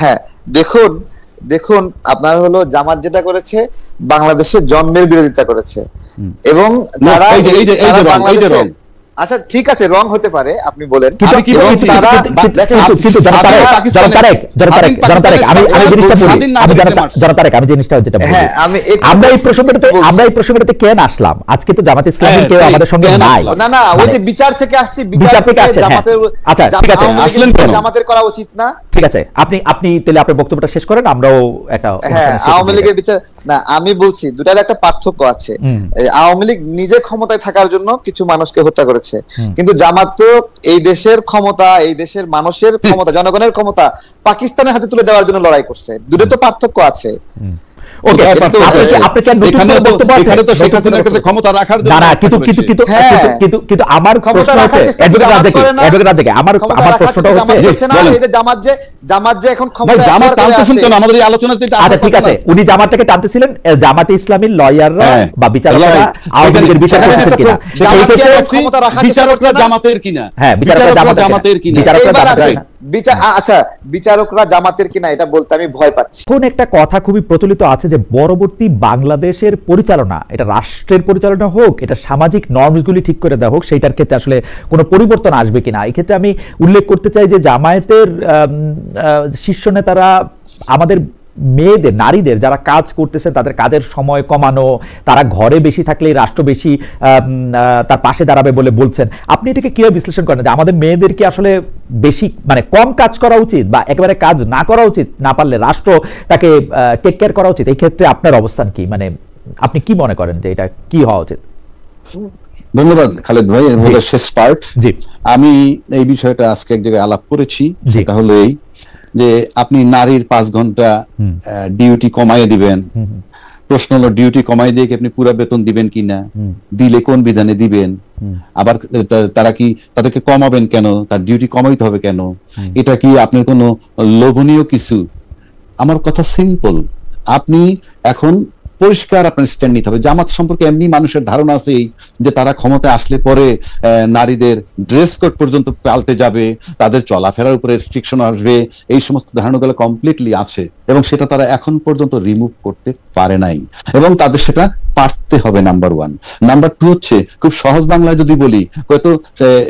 হ্যাঁ, দেখুন দেখুন আপনার হলো জামাত যেটা করেছে বাংলাদেশের জন্মের বিরোধিতা করেছে এবং তারা বাংলাদেশে আচ্ছা ঠিক আছে রং হতে পারে আপনি বলেন আমরা এই প্রসঙ্গটাতে কেন আসলাম আজকে তো জামাত ইসলামী কেউ আমাদের সঙ্গে নাই না ওই যে বিচার থেকে আসছে বিচার থেকে জামাতের আচ্ছা ঠিক আছে আসলেন জামাতের করা উচিত না ঠিক আছে আপনি তাহলে আপনার বক্তব্যটা শেষ করেন আমরাও একটা আওয়ামী লীগের বিচার না আমি বলছি দুটার একটা পার্থক্য আছে আওয়ামী লীগ নিজে ক্ষমতায় থাকার জন্য কিছু মানুষকে হত্যা করেছে কিন্তু জামাত তো এই দেশের ক্ষমতা এই দেশের মানুষের ক্ষমতা জনগণের ক্ষমতা পাকিস্তানের হাতে তুলে দেওয়ার জন্য লড়াই করছে দুটো তো পার্থক্য আছে উনি জামাতটাকে টানতেছিলেন জামাতে ইসলামীর লয়াররা বা বিচারকরা আওয়ামী লীগের বিচার করছেন কিনা বিচারকরা জামাতের কিনা হ্যাঁ বিচারকরা জামাতের কিনা আচ্ছা বিচারকরা জামাতের কিনা এটা বলতে আমি ভয় পাচ্ছি। কোন একটা কথা খুবই প্রচলিত আছে যে পরবর্তী বাংলাদেশের পরিচালনা এটা রাষ্ট্রের পরিচালনা হোক এটা সামাজিক নর্মসগুলি ঠিক করে দেওয়া হোক সেইটার ক্ষেত্রে আসলে কোনো পরিবর্তন আসবে কিনা এই ক্ষেত্রে আমি উল্লেখ করতে চাই যে জামায়াতের শীর্ষ নেতারা আমাদের মেয়েদের নারীদের যারা কাজ করতেছেন তাদের কাজের সময় কমানো তারা ঘরে বেশি থাকলে রাষ্ট্র বেশি তার পাশে দাঁড়াবে বলে বলছেন আপনি এটাকে কিভাবে বিশ্লেষণ করেন যে আমাদের মেয়েদেরকে আসলে বেশি মানে কম কাজ করা উচিত বা একেবারে কাজ না করা উচিত না পারলে রাষ্ট্র তাকে টেক কেয়ার করা উচিত এই ক্ষেত্রে আপনার অবস্থান কি মানে আপনি কি মনে করেন যে এটা কি হওয়া উচিত? ধন্যবাদ খালেদ ভাই এর মধ্যে শেষ পার্ট আমি এই বিষয়টা আজকে এক জায়গায় আলাপ করেছি সেটা হলো এই যে আপনি নারীর 5 ঘন্টা ডিউটি কমাইয়ে দিবেন প্রশ্ন হলো ডিউটি কমাই দিয়ে কি আপনি পুরো বেতন দিবেন কিনা দিলে কোন বিধানে দিবেন আবার তারা কি তাদেরকে কমাবেন কেন তার ডিউটি কমাইতে হবে কেন এটা কি আপনার কোনো লোভনীয় কিছু আমার কথা সিম্পল আপনি এখন পরিষ্কার আপনার স্ট্যান্ড নিতে হবে জামাত সম্পর্কে এমনি মানুষের ধারণা আছে যে তারা ক্ষমতায় আসলে পরে নারীদের ড্রেস কোড পর্যন্ত পাল্টে যাবে তাদের চলাফেরার উপরে রেস্ট্রিকশন আসবে এই সমস্ত ধারণাগুলো কমপ্লিটলি আছে এবং সেটা তারা এখন পর্যন্ত রিমুভ করতে পারে নাই এবং তাদের সেটা পারতে হবে নাম্বার 1 নাম্বার 2 হচ্ছে খুব সহজ বাংলায় যদি বলি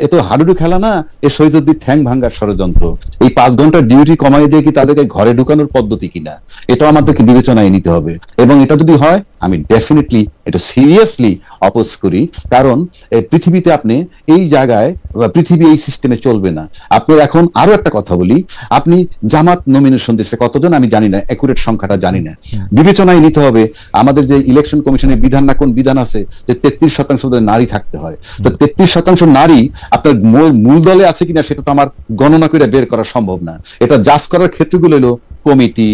এত হাডুডু খেলা না এ শহীদুদ্দিন ঠ্যাং ভাঙ্গার ষড়যন্ত্র এই 5 ঘন্টা ডিউটি কমাই দিয়ে কি তাদেরকে ঘরে ঢুকানোর পদ্ধতি কিনা এটাও আমাদেরকে বিবেচনায় নিতে হবে এবং এটা যদি হয় আমি ডেফিনেটলি এটা সিরিয়াসলি অপোজ করি কারণ পৃথিবীতে আপনি এই জায়গায় পৃথিবী এই সিস্টেমে চলবে না আপনি এখন আরো একটা কথা বলি আপনি জামাত নমিনেশন দিচ্ছে কতজন আমি জানি না একুরেট সংখ্যাটা জানি না বিবেচনায় নিতে হবে আমাদের যে ইলেকশন কমিশনের বিধান না কোন বিধান আছে যে 33% নারী থাকতে হয় তো 33% নারী আপনার মূল দলে আছে কিনা সেটা তো আমার গণনা করে বের করা সম্ভব না এটা জাজ করার ক্ষেত্রগুলো হলো কমিটি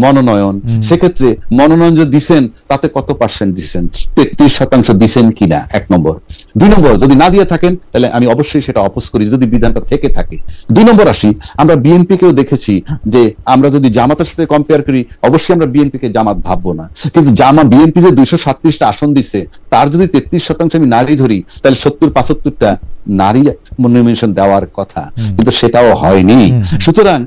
মনোনয়ন সেক্ষেত্রে মনোনয়ন যে দিচ্ছেন তাতে কত পার্সেন্ট দিচ্ছেন 33% দিচ্ছেন কিনা 1 নম্বর 2 নম্বর যদি না দিয়ে থাকেন তাহলে আমি অবশ্যই সেটা অপোজ করি যদি বিধানটা থেকে থাকে 2 নম্বর আসি আমরা বিএনপি কেও দেখেছি যে আমরা যদি জামাতের সাথে কম্পেয়ার করি অবশ্যই আমরা বিএনপি কে জামাত ভাববো না কিন্তু বিএনপি যে 237টা আসন দিচ্ছে তার যদি 33% আমি নারী ধরি তাহলে 70-75টা নারী নমিনেশন দেওয়ার কথা কিন্তু সেটাও হয়নি সুতরাং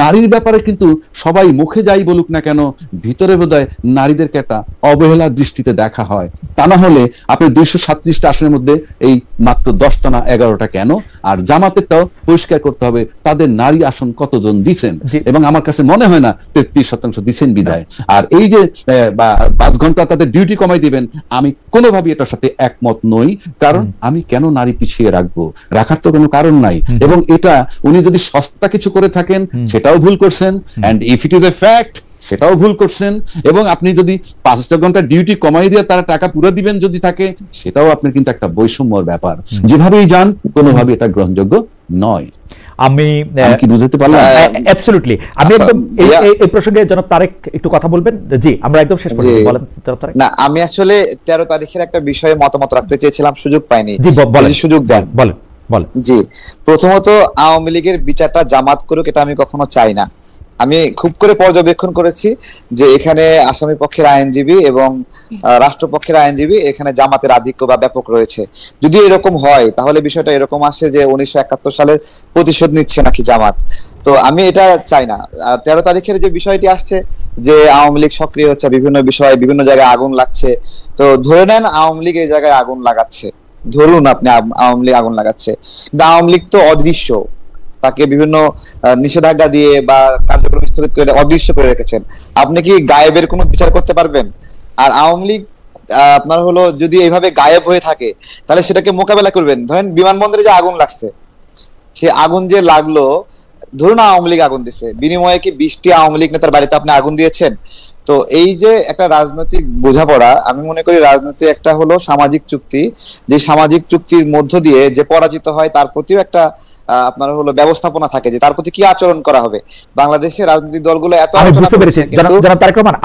নারীর ব্যাপারে কিন্তু সবাই মুখে যাই বলুক না কেন ভিতরে বোধহয় নারীদেরকে একটা অবহেলার দৃষ্টিতে দেখা হয় তা না হলে আপনি 237টা আসনের মধ্যে এই মাত্র 10টা না 11টা কেন আর জামাতেরটাও পরিষ্কার করতে হবে তাদের নারী আসন কতজন দিচ্ছেন এবং আমার কাছে মনে হয় না 33% দিচ্ছেন বিদায় আর এই যে 5 ঘন্টা তাদের ডিউটি কমাই দিবেন আমি কোনোভাবেই এটার সাথে একমত নই কারণ আমি কেন নারী পিছিয়ে রাখবো রাখার তো কোনো কারণ নাই এবং এটা উনি যদি সস্তা কিছু করে থাকেন সেটাও ভুল করছেন and if it is a fact সেটাও ভুল করছেন এবং আপনি যদি 5 ঘন্টা ডিউটি কমাই দিয়ে তারা টাকা পুরো দিবেন যদি থাকে সেটাও আপনার কিন্তু একটা বৈষম্যর ব্যাপার যেভাবেই যান কোনোভাবে এটা গ্রহণযোগ্য নয় আমি কি বুঝতে পারলাম অ্যাবসলিউটলি আমি একদম এই প্রসঙ্গে জনাব তারেক একটু কথা বলবেন জি আমরা একদম শেষ করব বলেন জনাব তারেক না আমি আসলে 13 তারিখের একটা বিষয়ে মতামত রাখতে চেয়েছিলাম সুযোগ পাইনি জি বলেন সুযোগ দেন বলেন জি প্রথমত আওয়ামী লীগের বিচারটা জামাত করুক এটা আমি কখনো চাই না আমি খুব করে পর্যবেক্ষণ করেছি যে এখানে আসামি পক্ষের আইনজীবী এবং রাষ্ট্রপক্ষের আইনজীবী এখানে জামাতের আধিক্য বা ব্যাপক রয়েছে। যদি এরকম হয় তাহলে বিষয়টা এরকম আসে যে 1971 সালের প্রতিশোধ নিচ্ছে নাকি জামাত। তো আমি এটা চাই না। আর 13 তারিখের যে বিষয়টি আসছে যে আওয়ামী লীগ সক্রিয় হচ্ছে বিভিন্ন বিষয়ে, বিভিন্ন জায়গায় আগুন লাগছে, তো ধরে নেন আওয়ামী লীগ এই জায়গায় আগুন লাগাচ্ছে, ধরুন আপনি আওয়ামী লীগ আগুন লাগাচ্ছে, কিন্তু আওয়ামী লীগ তো অদৃশ্য, তাকে বিভিন্ন নিষেধাজ্ঞা দিয়ে বা কার্যক্রম স্থগিত করে অদৃশ্য করে রেখেছেন। আপনি কি গায়েবের কোনো বিচার করতে পারবেন? আর আওয়ামী লীগ আপনার হলো যদি এইভাবে গায়েব হয়ে থাকে তাহলে সেটাকে মোকাবেলা করবেন। ধরেন বিমানবন্দরে যে আগুন লাগছে, সে আগুন যে লাগলো, ধরুন আওয়ামী লীগ আগুন দিচ্ছে, বিনিময়ে কি 20টি আওয়ামী লীগ নেতার বাড়িতে আপনি আগুন দিয়েছেন? তো এই যে একটা রাজনৈতিক বোঝাপড়া, আমি মনে করি রাজনীতি একটা হলো সামাজিক চুক্তি, যে সামাজিক চুক্তির মধ্য দিয়ে যে পরাজিত হয় তার প্রতিও একটা আপনার হলো ব্যবস্থাপনা থাকে যে তার প্রতি কি আচরণ করা হবে। বাংলাদেশের রাজনৈতিক দলগুলো এত বুঝতে পেরেছি জনাব তারেক রহমান,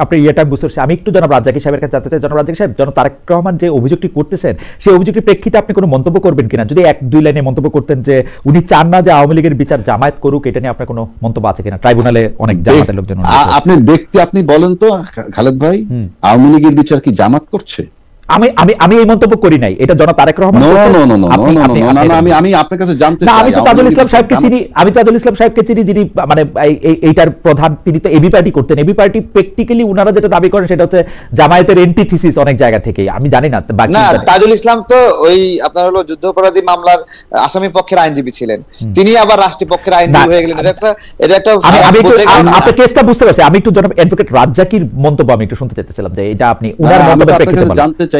আপনি ইয়েটা বুঝতে পেরেছি। আমি একটু জনাব রাজ্জাকি সাহেবের কাছে জানতে চাই, জনাব রাজ্জাকি সাহেব, জনাব তারেক রহমান যে অভিযোগটি করতেছেন সেই অভিযোগটির প্রেক্ষিতে আপনি কোনো মন্তব্য করবেন কিনা? যদি 1-2 লাইনে মন্তব্য করতেন যে উনি চান না যে আওয়ামী লীগের বিচার জামায়াত করুক, এটা নিয়ে আপনার কোনো মন্তব্য আছে কিনা? ট্রাইব্যুনালে অনেক জামায়াতের লোকজন, আপনি ব্যক্তি আপনি বলেন তো খালেদ ভাই, আওয়ামী লীগের বিচার কি জামাত করছে? আমি এই মন্তব্য করি নাই, এটা জনাব তারেক রহমান। আমি আপনার কাছে জানতে চাই। আমি তো তাজুল ইসলাম সাহেবকে চিনি, যিনি মানে এইটার প্রধান, তিনি তো এবি পার্টি করতেন। এবি পার্টি প্র্যাকটিক্যালি উনারা যেটা দাবি করেন সেটা হচ্ছে জামায়াতের এন্টিথিসিস অনেক জায়গা থেকে। আমি জানি না বাকি না, তাজুল ইসলাম তো ওই আপনার হলো যুদ্ধাপরাধী মামলার আসামি পক্ষের আইনজীবী ছিলেন, তিনি আবার রাষ্ট্রীয় পক্ষের আইনজীবী হয়ে গেলেন। এটা একটা আপনি কেসটা বুঝতে পারছেন। আমি একটু জনাব অ্যাডভোকেট রাজ্জাকির মন্তব্য আমি একটু শুনতে চাইতেছিলাম যে এটা আপনি উনার মন্তব্যের প্রেক্ষিতে জানতে চাইছি।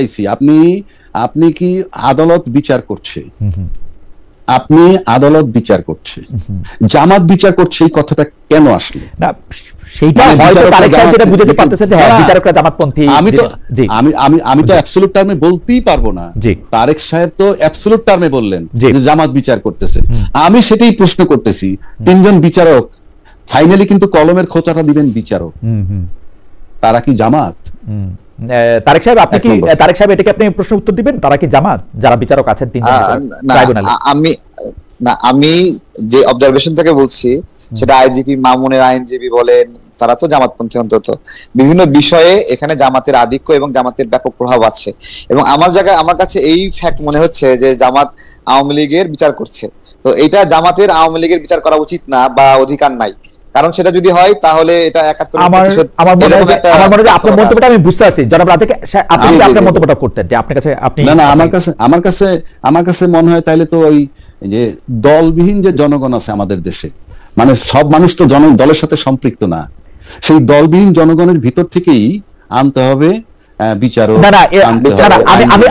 আপনি কি আদালত বিচার করছে? আপনি আদালত বিচার করছে, জামাত বিচার করছে, এই কথাটা কেন আসলে? না সেইটা হয়তো তারেক সাহেব যেটা বুঝাতে পারতেছেন যে হ্যাঁ বিচারকরা জামাতপন্থী। আমি তো অ্যাবসলিউট টার্মে বলতেই পারবো না। তারেক সাহেব তো অ্যাবসলিউট টার্মে বললেন যে জামাত বিচার করতেছে। আমি সেটাই প্রশ্ন করতেছি, 3 জন বিচারক ফাইনালি কিন্তু কলমের খোঁচাটা দিবেন বিচারক, তারা কি জামাত? তারেক সাহেব, আপনি কি তারেক সাহেব এটাকে আপনি প্রশ্ন উত্তর দিবেন, তারা কি জামাত যারা বিচারক আছেন 3 জন ট্রাইব্যুনালে? আমি যে অবজারভেশন থেকে বলছি সেটা আইজিপি মামুনের আইনজীবী বলেন, তারা তো জামাতপন্থী, অন্তত বিভিন্ন বিষয়ে এখানে জামাতের আধিক্য এবং জামাতের ব্যাপক প্রভাব আছে। এবং আমার কাছে এই ফ্যাক্ট মনে হচ্ছে যে জামাত আওয়ামী লীগের বিচার করছে। তো এটা জামাতের আওয়ামী লীগের বিচার করা উচিত না বা অধিকার নাই, কারণ সেটা যদি হয় তাহলে এটা 71 আমার মনে হয় আপনার মন্তব্যটা আমি বুঝতে পারছি। জনাব রাজ্জাকি, আপনি কি আপনার মন্তব্যটা করতেন যে আপনার কাছে আপনি? না, আমার কাছে মনে হয় তাইলে তো ওই যে দলবিহীন যে জনগণ আছে আমাদের দেশে, মানে সব মানুষ তো দলের সাথে সম্পৃক্ত না, সেই দলবিহীন জনগণের ভিতর থেকেই আনতে হবে বিচারক।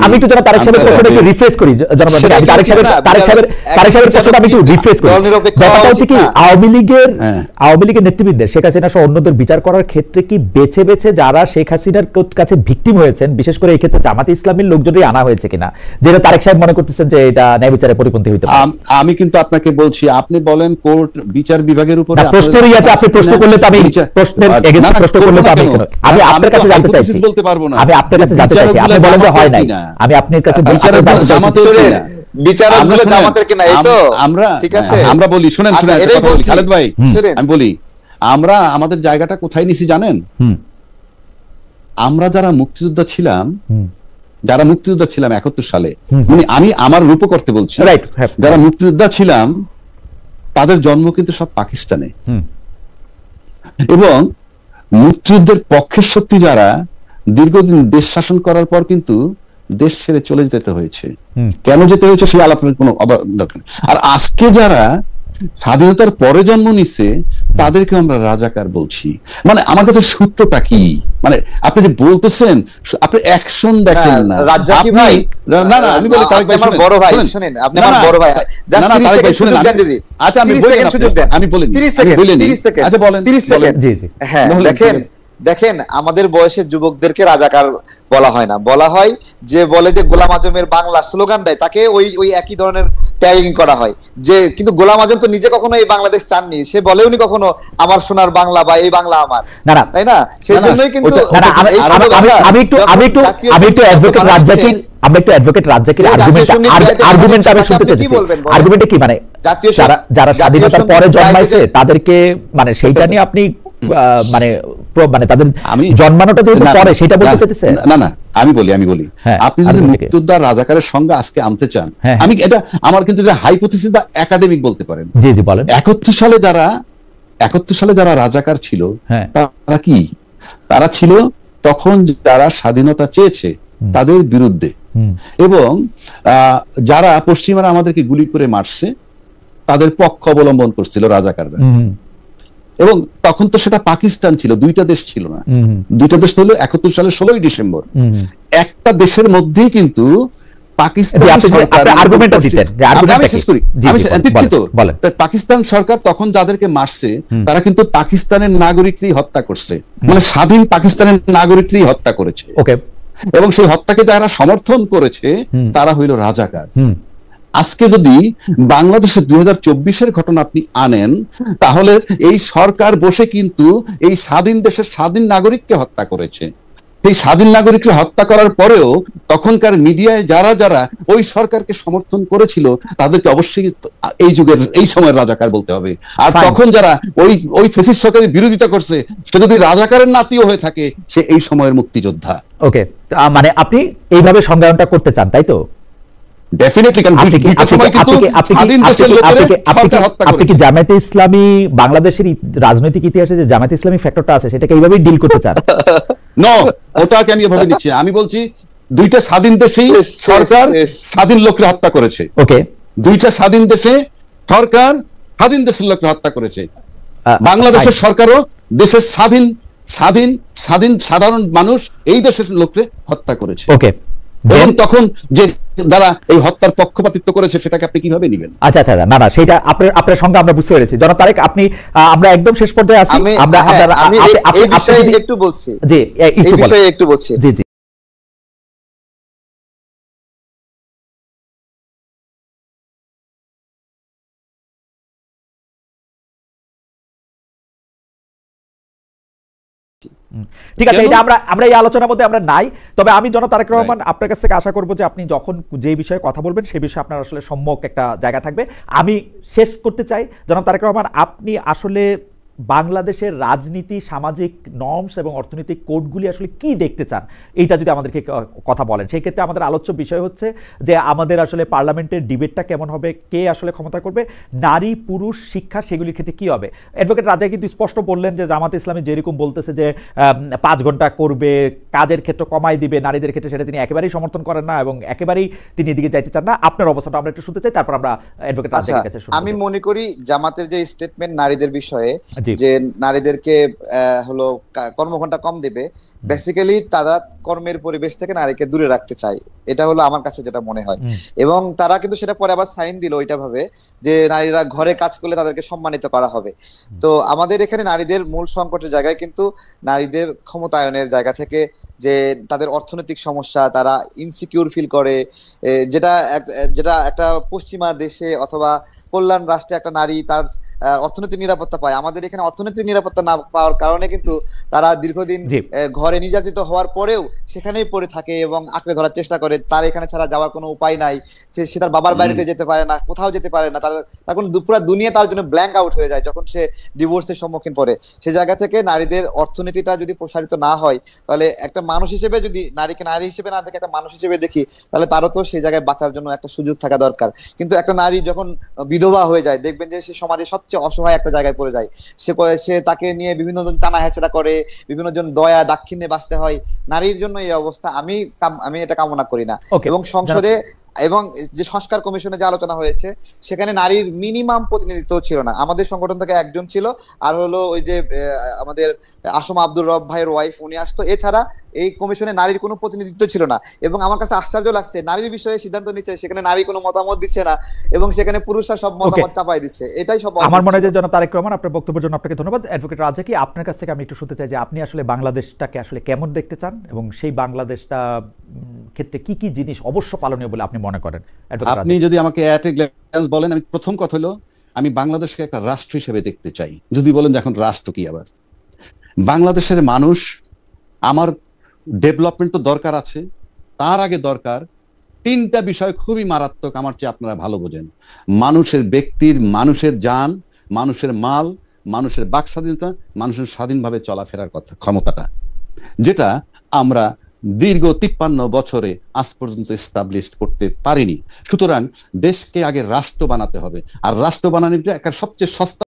আমি একটু জনাব তারেক সাহেবের প্রশ্নটা একটু রিফ্রেশ করি। জনাব তারেক সাহেবের প্রশ্নটা আমি একটু রিফ্রেশ করি। ব্যাপারটা হচ্ছে কি, আওয়ামী লীগের নেতৃবৃন্দের, শেখ হাসিনা সহ অন্যদের বিচার করার ক্ষেত্রে কি বেছে বেছে যারা শেখ হাসিনার কাছে ভিকটিম হয়েছেন, বিশেষ করে এই ক্ষেত্রে জামাতে ইসলামীর লোকজনই আনা হয়েছে কিনা, যেটা তারেক সাহেব মনে করতেছেন যে এটা ন্যায় বিচারের পরিপন্থী হইতে পারে? আমি কিন্তু আপনাকে বলছি, আপনি বলেন কোর্ট বিচার বিভাগের উপরে প্রশ্নের ইয়াতে আপনি প্রশ্ন করলে তো আমি প্রশ্নের এগেইনস্ট প্রশ্ন করলে তো আমি আপনার কাছে জানতে চাইছি, বলতে পারবো না। আমি আপনার কাছে জানতে চাইছি, আপনি বলেন যে হয় নাই, আমি আপনার কাছে বিচারকগুলো জামাতের কিনা, এই তো আমরা ঠিক আছে আমরা বলি, শুনেন খালেদ ভাই, আমি বলি আমরা আমাদের জায়গাটা কোথায় নিছি জানেন? আমরা যারা মুক্তিযোদ্ধা ছিলাম 71 সালে, মানে আমি আমার রূপ করতে বলছি, যারা মুক্তিযোদ্ধা ছিলাম তাদের জন্ম কিন্তু সব পাকিস্তানে, এবং মুক্তিযুদ্ধের পক্ষের শক্তি যারা দীর্ঘদিন দেশ শাসন করার পর কিন্তু দেশ ছেড়ে চলে যেতে হয়েছে। কেন যেতে হয়েছে সেই আলাপের কোনো দরকার নেই। আর আজকে যারা স্বাধীনতার পরে জন্ম নিচ্ছে তাদেরকে আমরা রাজাকার বলছি। মানে আমার কাছে সূত্রটা কি? মানে আপনি যে বলতেছেন, আপনি অ্যাকশন দেখেন না। রাজ্জাকি ভাই, না আমি বলি তারেক ভাই, আমার বড় ভাই শুনেন, আপনি আমার বড় ভাই, জাস্ট 30 সেকেন্ড সুযোগ দেন যদি। আচ্ছা আমি বলি, আমি বলি 30 সেকেন্ড, আচ্ছা বলেন। 30 সেকেন্ড। হ্যাঁ দেখেন, দেখেন আমাদের বয়সের যুবকদেরকে রাজাকার বলা হয় না, বলা হয় যে বলে যে গোলাম আজমের বাংলা স্লোগান দেয় তাকে ওই ওই একই ধরনের ট্যাগিং করা হয়। যে কিন্তু গোলাম আজম তো নিজে কখনো এই বাংলাদেশ চাননি, সে বলেওনি কখনো আমার সোনার বাংলা বা এই বাংলা আমার, তাই না? সেই জন্যই কিন্তু আমি একটু অ্যাডভোকেট রাজ্জাকির আর্গুমেন্ট আমি শুনতে চাইছি। আর্গুমেন্টে কি মানে যারা স্বাধীনতার পরে জন্মাইছে তাদেরকে মানে সেইটা নিয়ে আপনি মানে মানে তাদের জন্মানোটা যেহেতু পরে সেটা বলতে চাইতেছে? না আমি বলি আপনি যদি মুক্তিযোদ্ধা রাজাকারের সঙ্গে আজকে আনতে চান, আমি এটা আমার কিন্তু এটা হাইপোথিসিস বা একাডেমিক বলতে পারেন। জি জি বলেন। 71 সালে যারা রাজাকার ছিল তারা কি, তারা ছিল তখন যারা স্বাধীনতা চেয়েছে তাদের বিরুদ্ধে, এবং যারা পশ্চিমারা আমাদেরকে গুলি করে মারছে তাদের পক্ষ অবলম্বন করছিল রাজাকাররা। এবং তখন তো সেটা পাকিস্তান ছিল, দুইটা দেশ ছিল না, দুইটা দেশ হলো 71 সালের 16ই ডিসেম্বর। একটা দেশের মধ্যেই কিন্তু পাকিস্তান সরকার তখন যাদেরকে মারছে তারা কিন্তু পাকিস্তানের নাগরিকই হত্যা করছে, মানে স্বাধীন পাকিস্তানের নাগরিকই হত্যা করেছে, এবং সেই হত্যাকে যারা সমর্থন করেছে তারা হইল রাজাকার। আজকে যদি বাংলাদেশের 2024-এর ঘটনা আপনি আনেন, তাহলে এই সরকার বসে কিন্তু এই স্বাধীন দেশের স্বাধীন নাগরিককে হত্যা করেছে। এই স্বাধীন নাগরিককে হত্যা করার পরেও তখনকার মিডিয়ায় যারা যারা ওই সরকারকে সমর্থন করেছিল তাদেরকে অবশ্যই এই যুগের এই সময়ের রাজাকার বলতে হবে। আর তখন যারা ওই ফ্যাসিস্ট সরকারের বিরোধিতা করছে সে যদি রাজাকারের নাতিও হয়ে থাকে সে এই সময়ের মুক্তিযোদ্ধা। ওকে, মানে আপনি এইভাবে সংজ্ঞায়নটা করতে চান, তাই তো? আপনি কি জামায়াতে ইসলামী বাংলাদেশের রাজনৈতিক ইতিহাসে যে জামায়াতে ইসলামী ফ্যাক্টরটা আছে সেটাকে এইভাবেই ডিল করতে চান? নো, ওটাকে আমি এভাবে নিচ্ছি। আমি বলছি দুইটা স্বাধীন দেশেই সরকার স্বাধীন লোককে হত্যা করেছে। ওকে, দুইটা স্বাধীন দেশে সরকার স্বাধীন দেশের লোককে হত্যা করেছে। বাংলাদেশের সরকারও দেশের সাধারণ মানুষ এই দেশের লোককে হত্যা করেছে। ওকে, এবং তখন যে যারা এই হত্যার পক্ষপাতিত্ব করেছে সেটাকে আপনি কিভাবে নেবেন? আচ্ছা আচ্ছা, না সেটা আপনার সঙ্গে আমরা বুঝতে পেরেছি। জনাব তারেক, আপনি আমরা একদম শেষ পর্যায়ে আছি। আমি এই বিষয়ে একটু বলছি। জি, এই বিষয়ে একটু বলছি। জি জি। ঠিক আছে, এটা আমরা এই আলোচনার মধ্যে আমরা নাই। তবে আমি জনাব তারেক রহমান আপনার কাছ থেকে আশা করবো যে আপনি যখন যে বিষয়ে কথা বলবেন সেই বিষয়ে আপনার আসলে সম্যক একটা জায়গা থাকবে। আমি শেষ করতে চাই জনাব তারেক রহমান, আপনি আসলে বাংলাদেশের রাজনীতি, সামাজিক নর্মস এবং অর্থনৈতিক কোডগুলি আসলে কি দেখতে চান, এইটা যদি আমাদেরকে কথা বলেন। সেই ক্ষেত্রে আমাদের আলোচ্য বিষয় হচ্ছে যে আমাদের আসলে পার্লামেন্টের ডিবেটটা কেমন হবে, কে আসলে ক্ষমতা করবে, নারী পুরুষ শিক্ষা সেগুলির ক্ষেত্রে কি হবে। অ্যাডভোকেট রাজা কিন্তু স্পষ্ট বললেন যে জামাত ইসলামী যেরকম বলতেছে যে 5 ঘন্টা করবে, কাজের ক্ষেত্র কমাই দিবে, নারীদের ক্ষেত্রে সেটা তিনি একেবারেই সমর্থন করেন না এবং একেবারেই তিনি এদিকে যাইতে চান না। আপনার অবস্থাটা আমরা একটু শুনতে চাই, তারপর আমরা অ্যাডভোকেট রাজার কাছে শুনবো। আমি মনে করি জামাতের যে স্টেটমেন্ট নারীদের বিষয়ে যে নারীদেরকে হলো কর্মঘণ্টা কম দিবে, বেসিক্যালি তারা কর্মের পরিবেশ থেকে নারীকে দূরে রাখতে চায়, এটা হলো আমার কাছে যেটা মনে হয়। এবং তারা কিন্তু সেটা পরে আবার সাইন দিল ওইটা ভাবে যে নারীরা ঘরে কাজ করলে তাদেরকে সম্মানিত করা হবে। তো আমাদের এখানে নারীদের মূল সংকটের জায়গায় কিন্তু নারীদের ক্ষমতায়নের জায়গা থেকে যে তাদের অর্থনৈতিক সমস্যা, তারা ইনসিকিউর ফিল করে, যেটা একটা পশ্চিমা দেশে অথবা কল্যাণ রাষ্ট্রে একটা নারী তার অর্থনৈতিক নিরাপত্তা পায়, আমাদের এখানে অর্থনৈতিক নিরাপত্তা না পাওয়ার কারণে কিন্তু তারা দীর্ঘদিন ঘরে নির্যাতিত হওয়ার পরেও সেখানেই পড়ে থাকে এবং আঁকড়ে ধরার চেষ্টা করে। তার এখানে ছাড়া যাওয়ার কোনো উপায় নাই, সে তার বাবার বাড়িতে যেতে পারে না, কোথাও যেতে পারে না, তার কোনো পুরো দুনিয়া তার জন্য ব্ল্যাঙ্ক আউট হয়ে যায় যখন সে ডিভোর্সের সম্মুখীন পড়ে। সে জায়গা থেকে নারীদের অর্থনীতিটা যদি প্রসারিত না হয়, তাহলে একটা মানুষ হিসেবে যদি নারীকে নারী হিসেবে না দেখে একটা মানুষ হিসেবে দেখি, তাহলে তারও তো সেই জায়গায় বাঁচার জন্য একটা সুযোগ থাকা দরকার। কিন্তু একটা নারী যখন বিধবা হয়ে যায়, দেখবেন যে সে সমাজে সবচেয়ে অসহায় একটা জায়গায় পড়ে যায়। সে তাকে নিয়ে বিভিন্ন জন টানা হেঁচড়া করে, বিভিন্ন জন দয়া দাক্ষিণ্যে বাঁচতে হয়। নারীর জন্য এই অবস্থা আমি এটা কামনা করি না। এবং সংসদে এবং যে সংস্কার কমিশনে যে আলোচনা হয়েছে সেখানে নারীর মিনিমাম প্রতিনিধিত্ব ছিল না। আমাদের সংগঠন থেকে একজন ছিল, আর হলো ওই যে আমাদের আসম আব্দুর রব ভাইয়ের ওয়াইফ, উনি আসতো। এছাড়া এই কমিশনে নারীর কোনো প্রতিনিধিত্ব ছিল না। এবং আমার কাছে আশ্চর্য লাগছে, নারীর বিষয়ে সিদ্ধান্ত নিচ্ছে সেখানে নারী কোনো মতামত দিচ্ছে না, এবং সেখানে পুরুষরা সব মতামত চাপাই দিচ্ছে। এটাই সব আমার মনে হয় যে জনাব তারেক রহমান, আপনার বক্তব্যের জন্য আপনাকে ধন্যবাদ। অ্যাডভোকেট রাজা, কি আপনার কাছ থেকে আমি একটু শুনতে চাই যে আপনি আসলে বাংলাদেশটাকে আসলে কেমন দেখতে চান, এবং সেই বাংলাদেশটা ক্ষেত্রে কি কি জিনিস অবশ্য পালনীয় বলে আপনি মনে করেন? আপনি যদি আমাকে অ্যাট এ গ্ল্যান্স বলেন, আমি প্রথম কথা হলো আমি বাংলাদেশকে একটা রাষ্ট্র হিসেবে দেখতে চাই। যদি বলেন যে এখন রাষ্ট্র কি, আবার বাংলাদেশের মানুষ, আমার ডেভেলপমেন্ট তো দরকার আছে, তার আগে দরকার তিনটা বিষয় খুবই মারাত্মক, আমার চেয়ে আপনারা ভালো বোঝেন। মানুষের ব্যক্তির, মানুষের জান, মানুষের মাল, মানুষের বাক স্বাধীনতা, মানুষের স্বাধীনভাবে চলাফেরার কথা ক্ষমতাটা, যেটা আমরা দীর্ঘ 53 বছরে আজ পর্যন্ত এস্টাবলিশ করতে পারিনি। সুতরাং দেশকে আগে রাষ্ট্র বানাতে হবে, আর রাষ্ট্র বানানোর একটা সবচেয়ে সস্তা